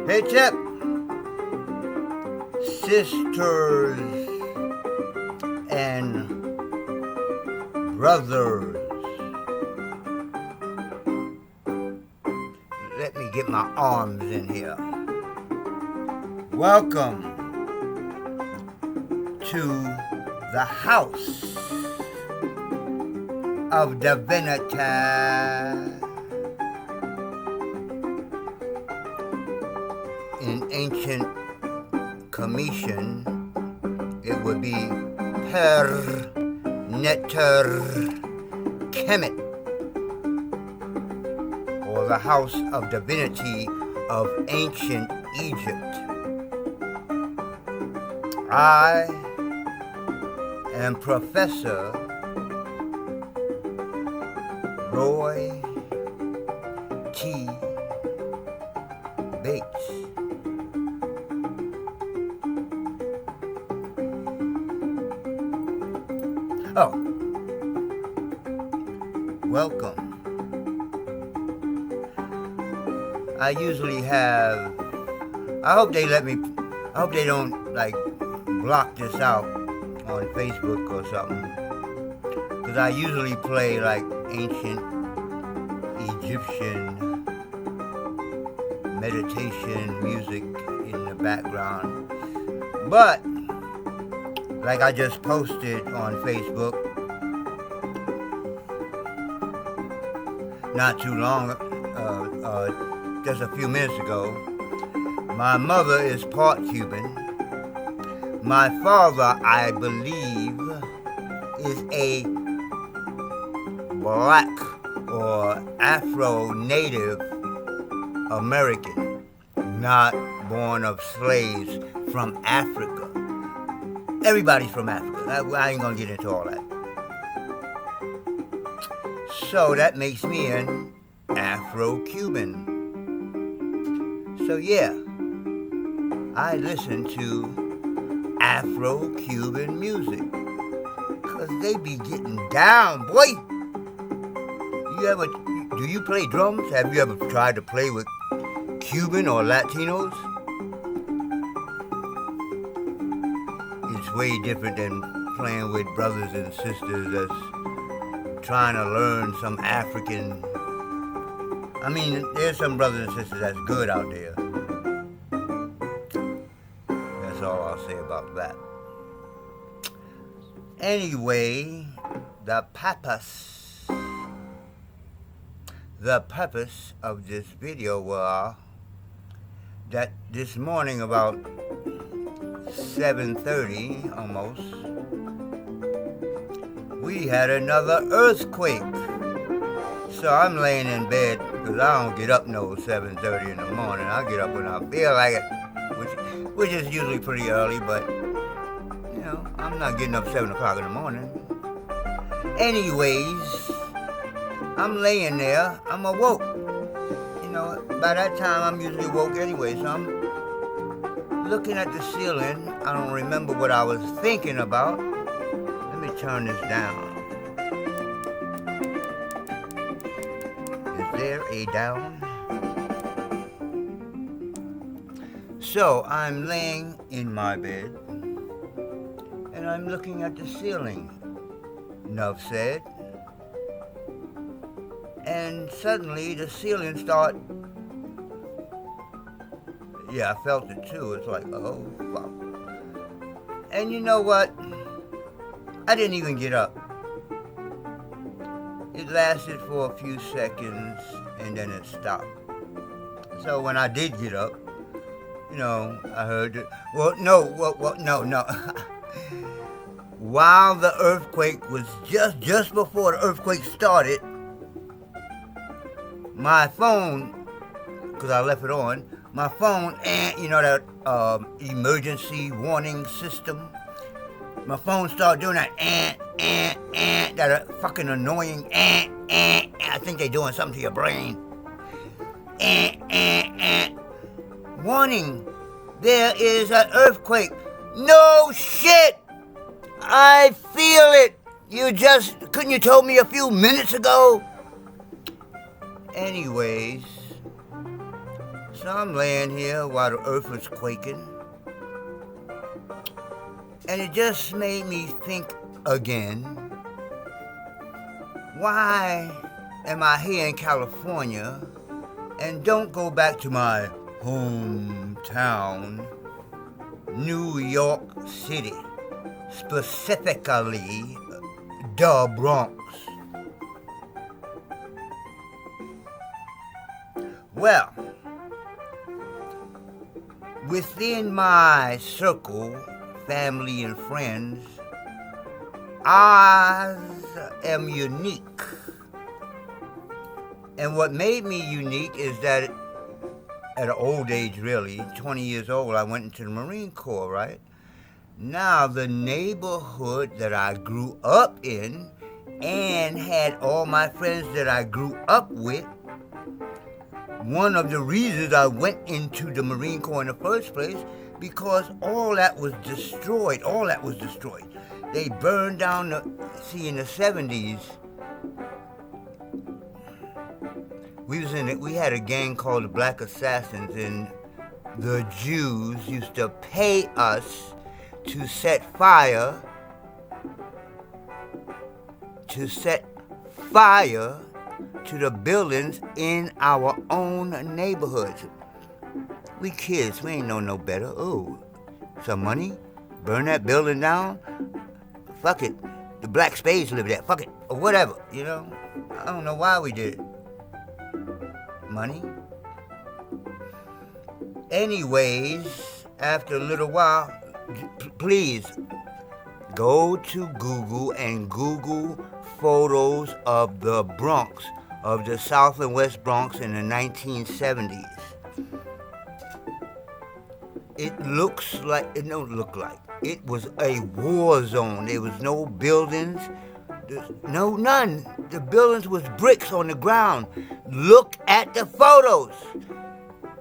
Hey, Chip. Sisters and brothers. Let me get my arms in here. Welcome to the House of Divinity. In ancient Commission, it would be Per Neter Kemet, or the House of Divinity of ancient Egypt. I am Professor Roy T. Bates. Oh, welcome. I usually have, I hope they don't like block this out on Facebook or something, because I usually play like ancient Egyptian meditation music in the background. But like I just posted on Facebook not too long, just a few minutes ago, my mother is part Cuban. My father, I believe, is a black or Afro-Native American, not born of slaves from Africa. Everybody's from Africa. I ain't gonna get into all that. So that makes me an Afro-Cuban. So yeah, I listen to Afro-Cuban music, cause they be getting down, boy. Do you play drums? Have you ever tried to play with Cuban or Latinos? It's way different than playing with brothers and sisters that's trying to learn some African. I mean, there's some brothers and sisters that's good out there. That's all I'll say about that. Anyway, the purpose of this video was that this morning about 7:30 almost, we had another earthquake. So I'm laying in bed because I don't get up no 7:30 in the morning. I get up when I feel like it, which is usually pretty early, but you know, I'm not getting up 7 o'clock in the morning. Anyways, I'm laying there, I'm awoke. You know, by that time I'm usually woke anyway, so I'm looking at the ceiling. I don't remember what I was thinking about. Let me turn this down. Is there a down? So I'm laying in my bed and I'm looking at the ceiling, Nuff said. And suddenly the ceiling started. Yeah, I felt it too. It's like, oh, fuck. And you know what? I didn't even get up. It lasted for a few seconds and then it stopped. So when I did get up, you know, I heard it. No. While the earthquake was just before the earthquake started, my phone, because I left it on, my phone, you know that emergency warning system? My phone started doing that, that fucking annoying, I think they're doing something to your brain. Warning, there is an earthquake. No shit! I feel it. Couldn't you told me a few minutes ago? Anyways, So I'm laying here while the earth was quaking. And it just made me think again, why am I here in California and don't go back to my hometown, New York City, specifically the Bronx? Well, within my circle, family and friends, I am unique. And what made me unique is that at an old age, really, 20 years old, I went into the Marine Corps, right? Now, the neighborhood that I grew up in and had all my friends that I grew up with, one of the reasons I went into the Marine Corps in the first place, because all that was destroyed. All that was destroyed. They burned down in the 70s, we had a gang called the Black Assassins, and the Jews used to pay us to set fire to the buildings in our own neighborhoods. We kids, we ain't know no better. Oh, some money? Burn that building down? Fuck it. The black spades live there. Fuck it. Or whatever, you know? I don't know why we did it. Money? Anyways, after a little while, please go to Google and Google photos of the Bronx, of the South and West Bronx in the 1970s. It don't look like. It was a war zone. There was no buildings. None. The buildings was bricks on the ground. Look at the photos.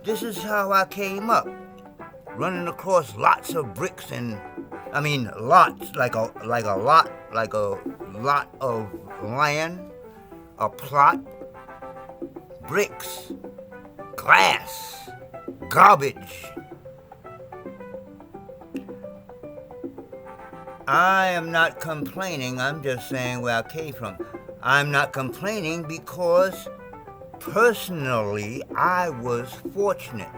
This is how I came up. Running across lots of bricks lots, like a lot of land, a plot, bricks, glass, garbage. I am not complaining, I'm just saying where I came from. I'm not complaining because personally I was fortunate.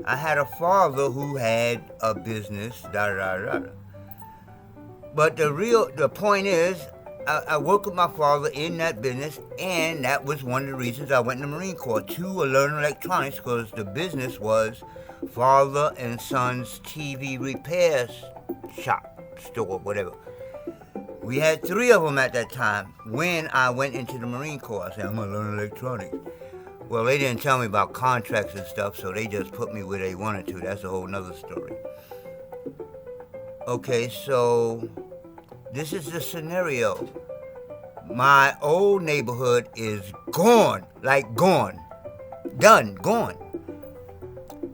I had a father who had a business, But the point is, I worked with my father in that business, and that was one of the reasons I went in the Marine Corps, to learn electronics, because the business was father and son's TV repair shop, store, whatever. We had 3 of them at that time when I went into the Marine Corps. I said, I'm going to learn electronics. Well, they didn't tell me about contracts and stuff, so they just put me where they wanted to. That's a whole nother story. Okay, so this is the scenario. My old neighborhood is gone, like gone. Done, gone.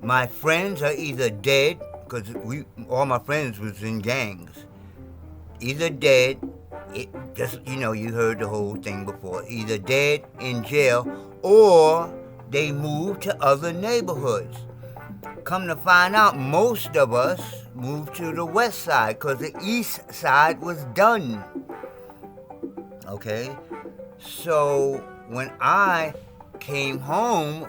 My friends are either dead, because all my friends was in gangs. Either dead, you heard the whole thing before. Either dead, in jail, or they moved to other neighborhoods. Come to find out, most of us moved to the west side because the east side was done. Okay? So when I came home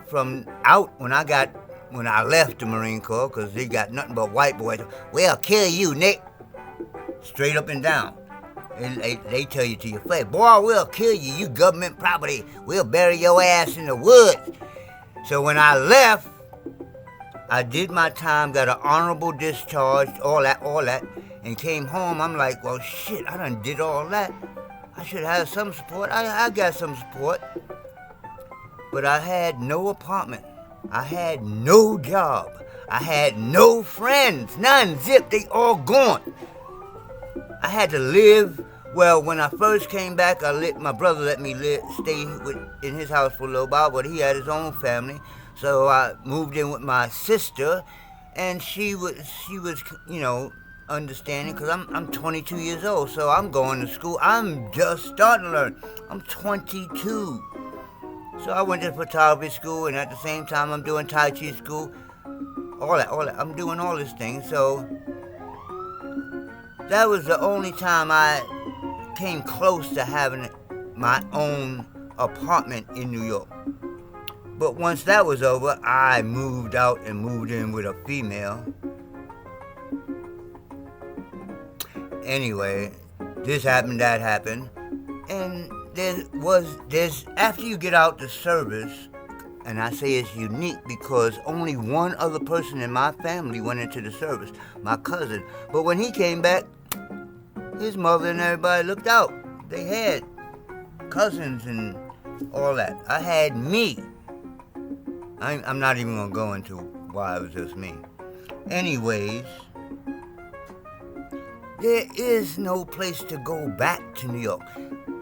when I left the Marine Corps, because they got nothing but white boys, we'll kill you, Nick. Straight up and down. And they tell you to your face, boy, we'll kill you, you government property. We'll bury your ass in the woods. So when I left, I did my time, got an honorable discharge, all that, and came home. I'm like, well, shit, I done did all that. I should have some support. I got some support. But I had no apartment. I had no job. I had no friends. None. Zip. They all gone. I had to live. Well, when I first came back, my brother let me stay in his house for a little while, but he had his own family. So I moved in with my sister, and she was understanding, because I'm 22 years old, so I'm going to school. I'm just starting to learn. I'm 22. So I went to photography school, and at the same time I'm doing Tai Chi school. All that. I'm doing all these things. So that was the only time I came close to having my own apartment in New York. But once that was over, I moved out and moved in with a female. Anyway, this happened, that happened. And there's after you get out the service, and I say it's unique because only one other person in my family went into the service, my cousin. But when he came back, his mother and everybody looked out. They had cousins and all that. I had me. I'm not even going to go into why it was just me. Anyways, there is no place to go back to New York.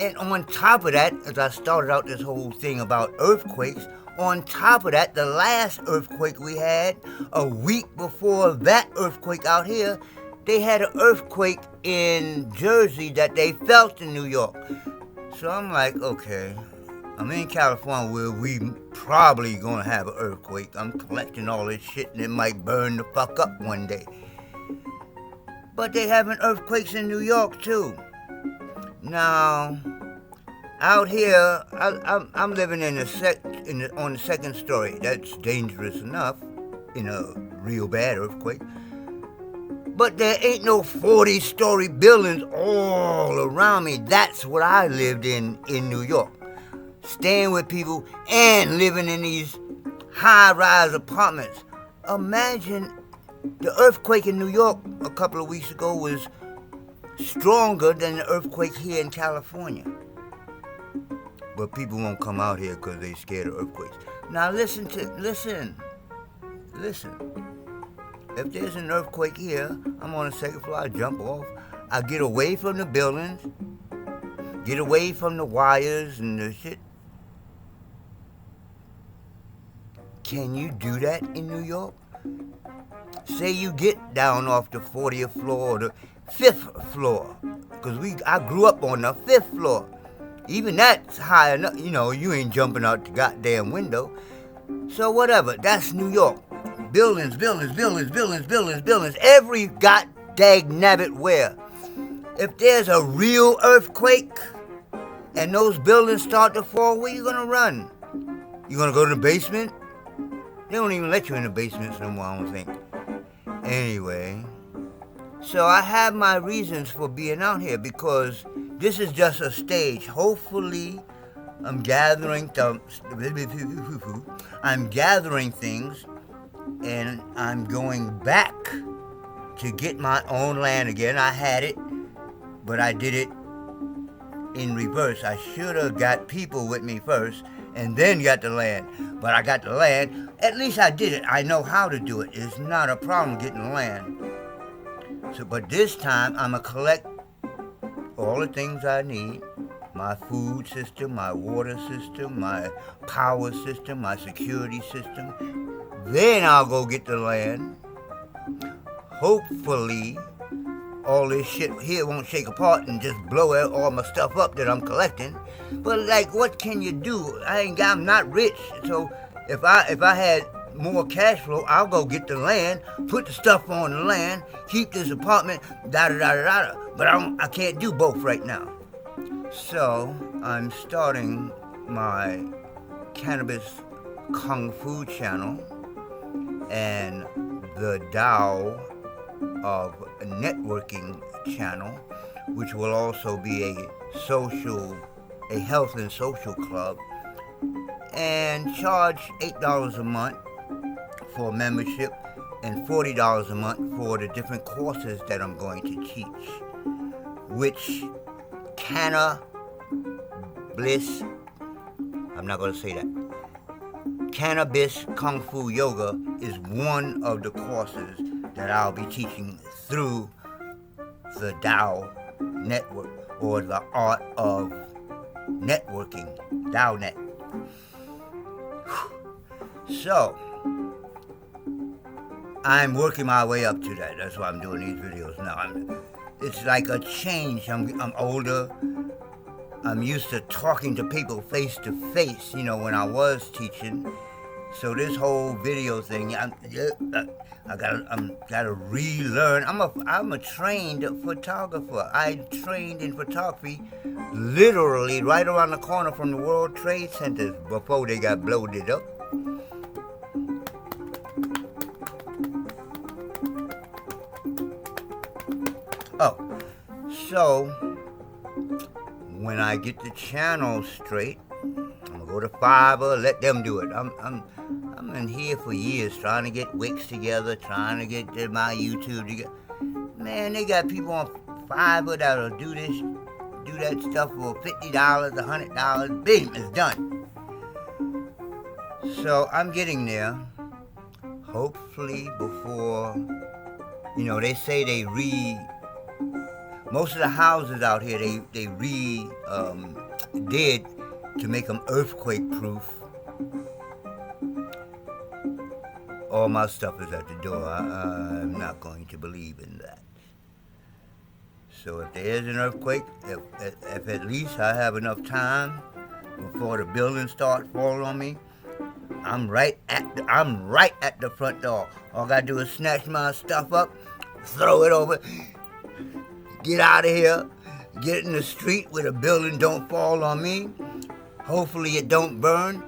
And on top of that, as I started out this whole thing about earthquakes, on top of that, the last earthquake we had, a week before that earthquake out here, they had an earthquake in Jersey that they felt in New York. So I'm like, okay, I'm in California where we probably gonna have an earthquake. I'm collecting all this shit and it might burn the fuck up one day. But they having earthquakes in New York too. Now, out here, I'm living on the second story. That's dangerous enough in a real bad earthquake. But there ain't no 40-story buildings all around me. That's what I lived in New York. Staying with people and living in these high-rise apartments. Imagine the earthquake in New York a couple of weeks ago was stronger than the earthquake here in California. But people won't come out here because they're scared of earthquakes. Now listen. If there's an earthquake here, I'm on the second floor, I jump off. I get away from the buildings, get away from the wires and the shit. Can you do that in New York? Say you get down off the 40th floor or the 5th floor, because I grew up on the 5th floor. Even that's high enough, you ain't jumping out the goddamn window. So whatever, that's New York. Buildings, every god-dag-nabbit where. If there's a real earthquake and those buildings start to fall, where you gonna run? You gonna go to the basement? They don't even let you in the basements no more, I don't think. Anyway, so I have my reasons for being out here because this is just a stage. Hopefully, I'm gathering things, and I'm going back to get my own land again. I had it, but I did it in reverse. I should have got people with me first and then got the land. But I got the land. At least I did it. I know how to do it. It's not a problem getting the land. But this time, I'm going to collect all the things I need. My food system, my water system, my power system, my security system. Then I'll go get the land. Hopefully, all this shit here won't shake apart and just blow all my stuff up that I'm collecting. But what can you do? I'm not rich, so if I had more cash flow, I'll go get the land, put the stuff on the land, keep this apartment, da-da-da-da-da. But I can't do both right now. So I'm starting my Cannabis Kung Fu channel and the Tao of Networking channel, which will also be a health and social club, and charge $8 a month for membership and $40 a month for the different courses that I'm going to teach, which Cannabis Kung Fu Yoga is one of the courses that I'll be teaching through the Tao Network, or the art of networking, TaoNet. So, I'm working my way up to that. That's why I'm doing these videos now. It's like a change. I'm older. I'm used to talking to people face to face, when I was teaching. So this whole video thing, I gotta relearn. I'm a trained photographer. I trained in photography literally right around the corner from the World Trade Center before they got bloated up. Oh, so when I get the channel straight, I'm gonna go to Fiverr, let them do it. I'm in here for years trying to get Wix together, trying to get my YouTube together. Man, they got people on Fiverr that'll do that stuff for $50, $100. Boom, it's done. So I'm getting there. Hopefully before, they say most of the houses out here, they did to make them earthquake proof. All my stuff is at the door. I'm not going to believe in that. So if there is an earthquake, if at least I have enough time before the buildings start falling on me, I'm right at the front door. All I gotta do is snatch my stuff up, throw it over, get out of here, get in the street where the building don't fall on me. Hopefully it don't burn.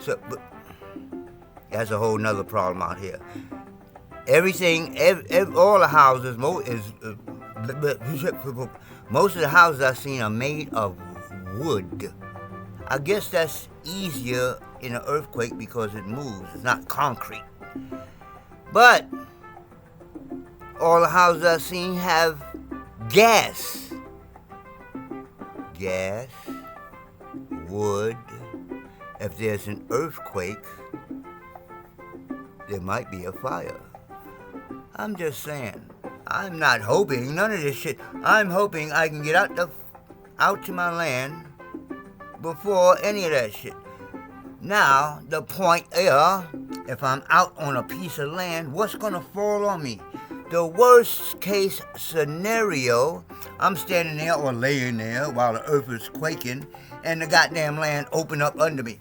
But that's a whole nother problem out here. Everything, all the houses, most of the houses I've seen are made of wood. I guess that's easier in an earthquake because it moves. It's not concrete. But all the houses I've seen have gas. Gas, wood. If there's an earthquake, there might be a fire. I'm just saying. I'm not hoping none of this shit. I'm hoping I can get out to my land before any of that shit. Now, the point is, if I'm out on a piece of land, what's gonna fall on me? The worst case scenario, I'm standing there or laying there while the earth is quaking and the goddamn land open up under me.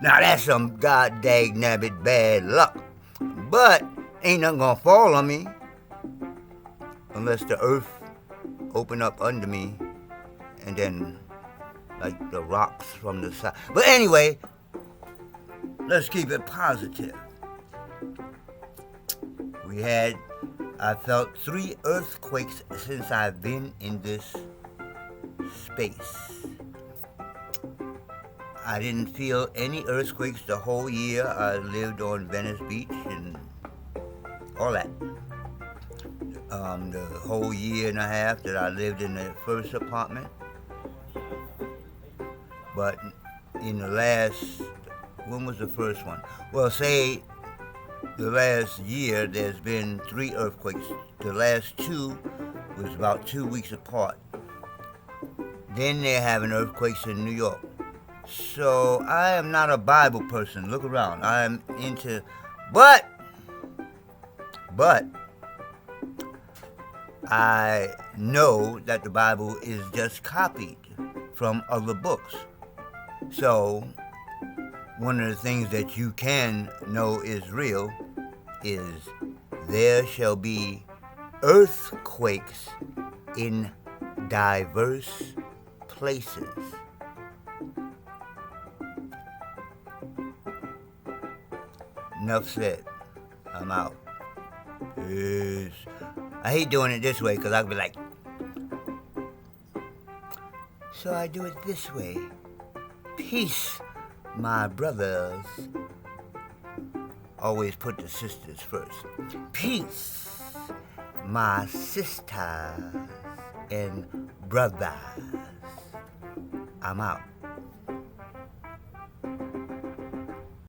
Now that's some god dag nabbit bad luck. But ain't nothing gonna fall on me unless the earth open up under me and then like the rocks from the side. But anyway, let's keep it positive. I felt 3 earthquakes since I've been in this space. I didn't feel any earthquakes the whole year I lived on Venice Beach and all that. The whole year and a half that I lived in the first apartment. But in the last, when was the first one? Well, say the last year there's been 3 earthquakes. The last 2 was about 2 weeks apart. Then they're having earthquakes in New York. So I am not a Bible person. Look around. I'm into, but I know that the Bible is just copied from other books. So one of the things that you can know is real is there shall be earthquakes in diverse places. Enough said. I'm out. Peace. I hate doing it this way because I'll be like, so I do it this way. Peace, my brothers. Always put the sisters first. Peace, my sisters and brothers. I'm out.